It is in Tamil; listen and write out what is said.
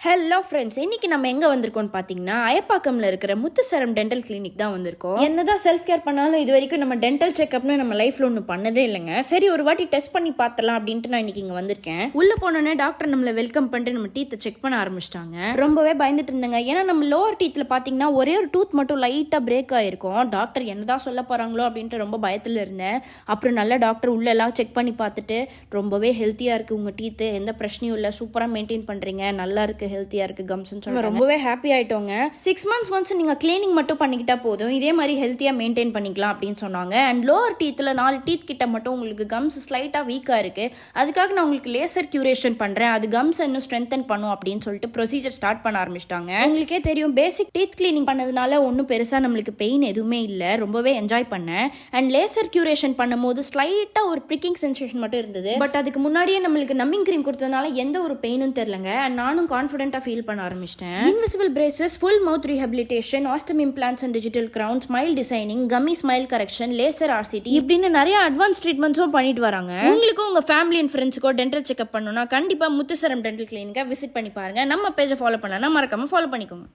ஹலோ ஃப்ரெண்ட்ஸ், இன்னைக்கு நம்ம எங்கே வந்திருக்கோம்னு பார்த்தீங்கன்னா அயப்பாக்கம்ல இருக்கிற முத்துசரம் டென்டல் கிளினிக் தான் வந்திருக்கோம். என்னதான் செல்ஃப் கேர் பண்ணாலும் இது வரைக்கும் நம்ம டென்டல் செக்அப்னு நம்ம லைஃப்ல ஒன்றும் பண்ணதே இல்லைங்க. சரி, ஒரு வாட்டி டெஸ்ட் பண்ணி பார்த்தலாம் அப்படின்ட்டு நான் இன்னைக்கு இங்கே வந்திருக்கேன். உள்ள போனோன்னே டாக்டர் நம்மளை வெல்கம் பண்ணிட்டு நம்ம டீத்தை செக் பண்ண ஆரம்பிச்சிட்டாங்க. ரொம்பவே பயந்துட்டு இருந்தேங்க. ஏன்னா நம்ம லோவர் டீத்தில் பார்த்தீங்கன்னா ஒரே ஒரு டூத் மட்டும் லைட்டாக பிரேக் ஆயிருக்கும். டாக்டர் என்னதான் சொல்ல போறாங்களோ அப்படின்ட்டு ரொம்ப பயத்தில் இருந்தேன். அப்புறம் நல்ல டாக்டர் உள்ள எல்லாம் செக் பண்ணி பார்த்துட்டு ரொம்பவே ஹெல்த்தியாக இருக்குது உங்கள் டீத்து, எந்த பிரச்சனையும் இல்லை, சூப்பராக மெயின்டைன் பண்ணுறீங்க, நல்லா இருக்குது, ஹெல்த்தியாக இருக்குது கம்ஸ்ன்னு சொல்லி ரொம்பவே ஹாப்பி ஆகிட்டோங்க. 6 months ஒன்ஸ் நீங்கள் கிளீனிங் மட்டும் பண்ணிக்கிட்டா போதும், இதே மாதிரி ஹெல்த்தியாக மெயின்டைன் பண்ணிக்கலாம் அப்படின்னு சொன்னாங்க. அண்ட் லோவர் டீத்தில் 4 டீத் கிட்ட மட்டும் உங்களுக்கு கம்ஸ் ஸ்லைட்டாக வீக்காக இருக்குது, அதுக்காக நான் உங்களுக்கு லேசர் கியூரேஷன் பண்ணுறேன், அது கம்ஸ் இன்னும் ஸ்ட்ரென்தன் பண்ணும் அப்படின்னு சொல்லிட்டு ப்ரொசீஜர் ஸ்டார்ட் பண்ண ஆரம்பிச்சிட்டாங்க. உங்களுக்கே தெரியும், பேசிக் டீத் கிளீனிங் பண்ணதுனால ஒன்றும் பெருசாக நம்மளுக்கு பெயின் எதுவுமே இல்லை, ரொம்பவே என்ஜாய் பண்ணேன். அண்ட் லேசர் கியூரேஷன் பண்ணும்போது ஸ்லைட்டாக ஒரு பிரிக்கிங் சென்சேஷன் மட்டும் இருந்தது. பட் அதுக்கு முன்னாடியே நம்மளுக்கு நம்பிங் க்ரீம் கொடுத்ததுனால எந்த ஒரு பெயினும் தெரியலங்க. அண்ட் நானும் கான்ஃபிடென்ட்டாக ஃபீல் பண்ண ஆரம்பிச்சிட்டேன். Invisible braces, full mouth rehabilitation, Osstem implants and digital crown, smile designing, gummy smile correction, laser RCT இப்படின்னு நிறைய அட்வான்ஸ் ட்ரீட்மெண்ட்ஸும் பண்ணிட்டு வராங்க. உங்களுக்கும் உங்க ஃபேமிலி அண்ட் ஃப்ரெண்ட்ஸுக்கோ டென்டல் செக்அப் பண்ணணும்னா கண்டிப்பா முத்துசரம் டென்டல் கிளினிக்கை விசிட் பண்ணி பாருங்க. நம்ம பேஜை ஃபாலோ பண்ணலாம், மறக்காம ஃபாலோ பண்ணிக்கோங்க.